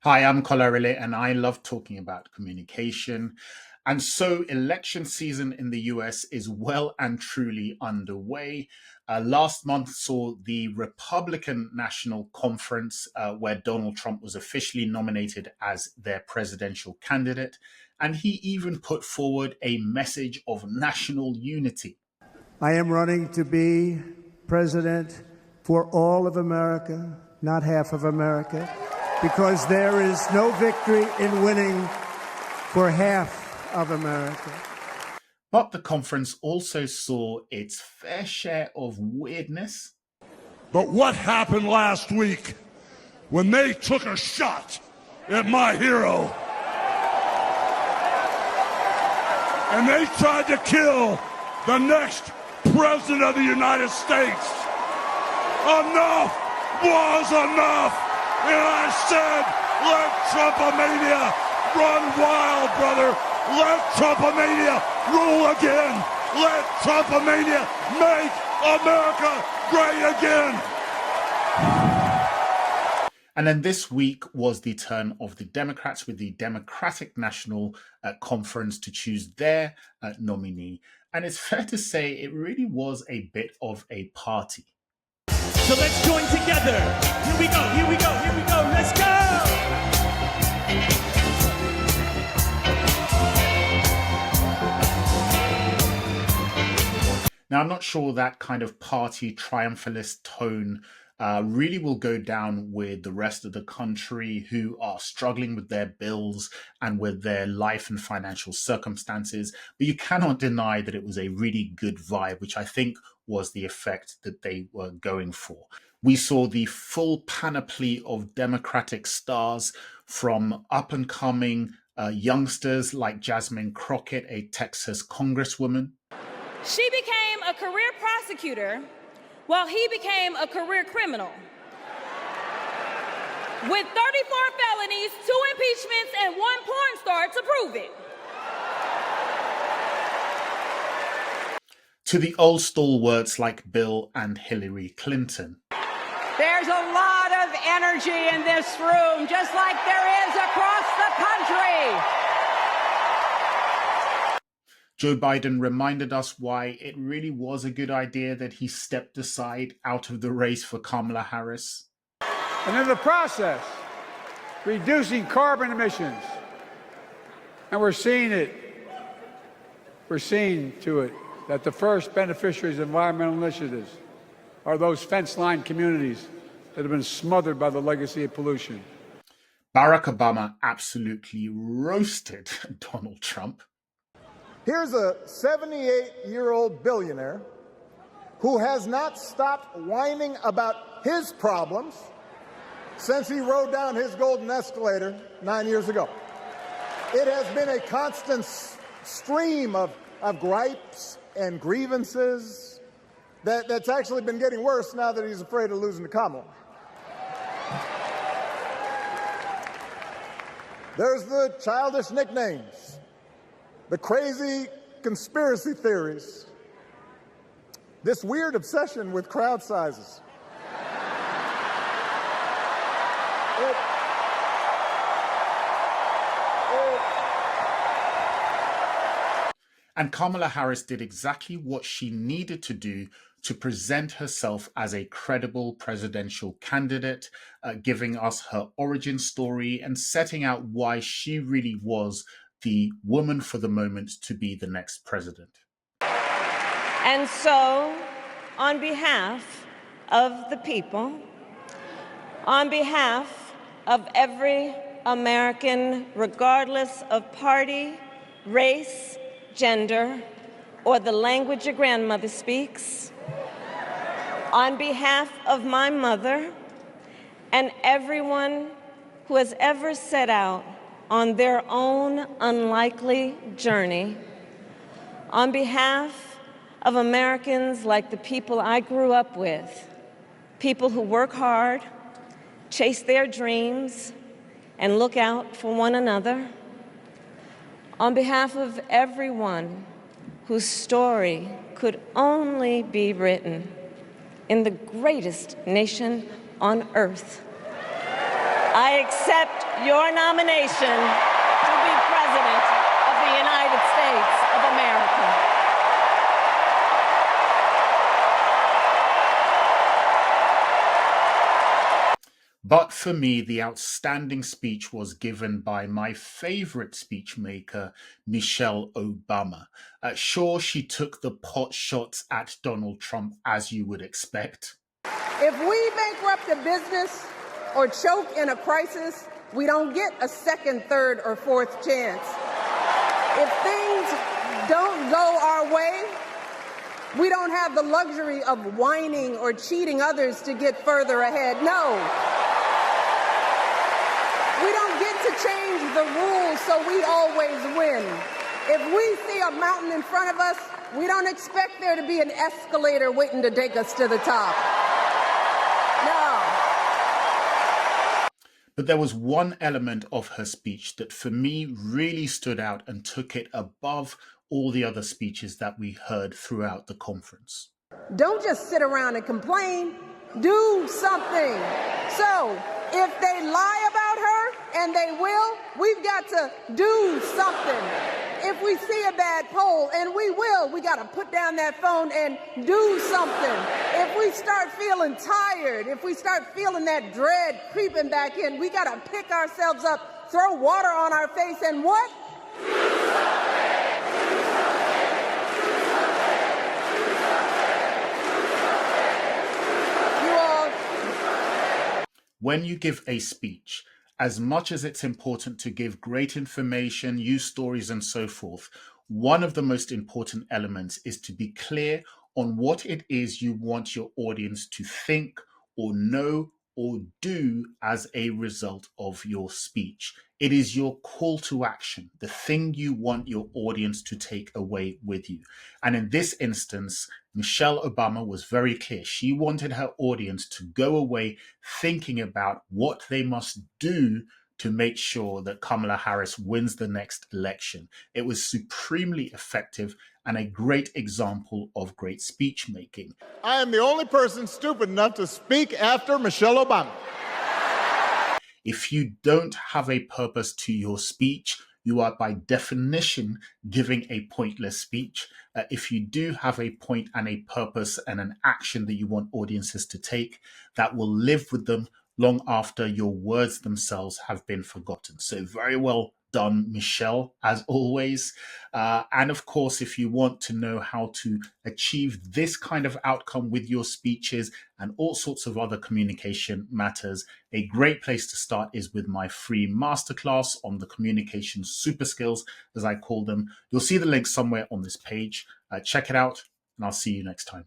Hi, I'm Kolarile, and I love talking about communication. And so, election season in the US is well and truly underway. Last month saw the Republican National Conference, where Donald Trump was officially nominated as their presidential candidate. And he even put forward a message of national unity. I am running to be president for all of America, not half of America, because there is no victory in winning for half of America. But the conference also saw its fair share of weirdness. But what happened last week when they took a shot at my hero and they tried to kill the next President of the United States? Enough was enough! And I said, let Trumpomania run wild, brother! Let Trumpomania rule again! Let Trumpomania make America great again! And then this week was the turn of the Democrats with the Democratic National Conference to choose their nominee. And it's fair to say it really was a bit of a party. So let's join together. Here we go, here we go, here we go. Let's go! Now, I'm not sure that kind of party triumphalist tone really will go down with the rest of the country who are struggling with their bills and with their life and financial circumstances. But you cannot deny that it was a really good vibe, which I think was the effect that they were going for. We saw the full panoply of Democratic stars, from up-and-coming youngsters like Jasmine Crockett, a Texas congresswoman. She became a career prosecutor while he became a career criminal. With 34 felonies, 2 impeachments, and 1 porn star to prove it. To the old stalwarts like Bill and Hillary Clinton. There's a lot of energy in this room, just like there is across the country. Joe Biden reminded us why it really was a good idea that he stepped aside out of the race for Kamala Harris. And in the process, reducing carbon emissions. And we're seeing to it that the first beneficiaries of environmental initiatives are those fence-lined communities that have been smothered by the legacy of pollution. Barack Obama absolutely roasted Donald Trump. Here's a 78-year-old billionaire who has not stopped whining about his problems since he rode down his golden escalator 9 years ago. It has been a constant stream of gripes and grievances that's actually been getting worse now that he's afraid of losing to Kamala. There's the childish nicknames, the crazy conspiracy theories, this weird obsession with crowd sizes. And Kamala Harris did exactly what she needed to do to present herself as a credible presidential candidate, giving us her origin story and setting out why she really was the woman for the moment to be the next president. And so, on behalf of the people, on behalf of every American, regardless of party, race, gender, or the language your grandmother speaks, on behalf of my mother and everyone who has ever set out on their own unlikely journey, on behalf of Americans like the people I grew up with, people who work hard, chase their dreams, and look out for one another, on behalf of everyone whose story could only be written in the greatest nation on earth, I accept your nomination to be President of the United States of America. But for me, the outstanding speech was given by my favorite speechmaker, Michelle Obama. Sure, she took the pot shots at Donald Trump, as you would expect. If we bankrupt a business or choke in a crisis, we don't get a second, third, or fourth chance. If things don't go our way, we don't have the luxury of whining or cheating others to get further ahead. No. We don't get to change the rules so we always win. If we see a mountain in front of us, we don't expect there to be an escalator waiting to take us to the top. No. But there was one element of her speech that for me really stood out and took it above all the other speeches that we heard throughout the conference. Don't just sit around and complain. Do something. So, if they lie about her, and they will, we've got to do something. If we see a bad poll, and we will, we got to put down that phone and do something. If we start feeling tired, if we start feeling that dread creeping back in, we got to pick ourselves up, throw water on our face, and what? When you give a speech, as much as it's important to give great information, use stories and so forth, one of the most important elements is to be clear on what it is you want your audience to think or know or do as a result of your speech. It is your call to action, the thing you want your audience to take away with you. And in this instance, Michelle Obama was very clear. She wanted her audience to go away thinking about what they must do to make sure that Kamala Harris wins the next election. It was supremely effective and a great example of great speech making. I am the only person stupid enough to speak after Michelle Obama. If you don't have a purpose to your speech, you are by definition giving a pointless speech. If you do have a point and a purpose and an action that you want audiences to take, that will live with them long after your words themselves have been forgotten. So very well done, Michelle, as always. And of course, if you want to know how to achieve this kind of outcome with your speeches and all sorts of other communication matters, a great place to start is with my free masterclass on the communication super skills, as I call them. You'll see the link somewhere on this page. Check it out, and I'll see you next time.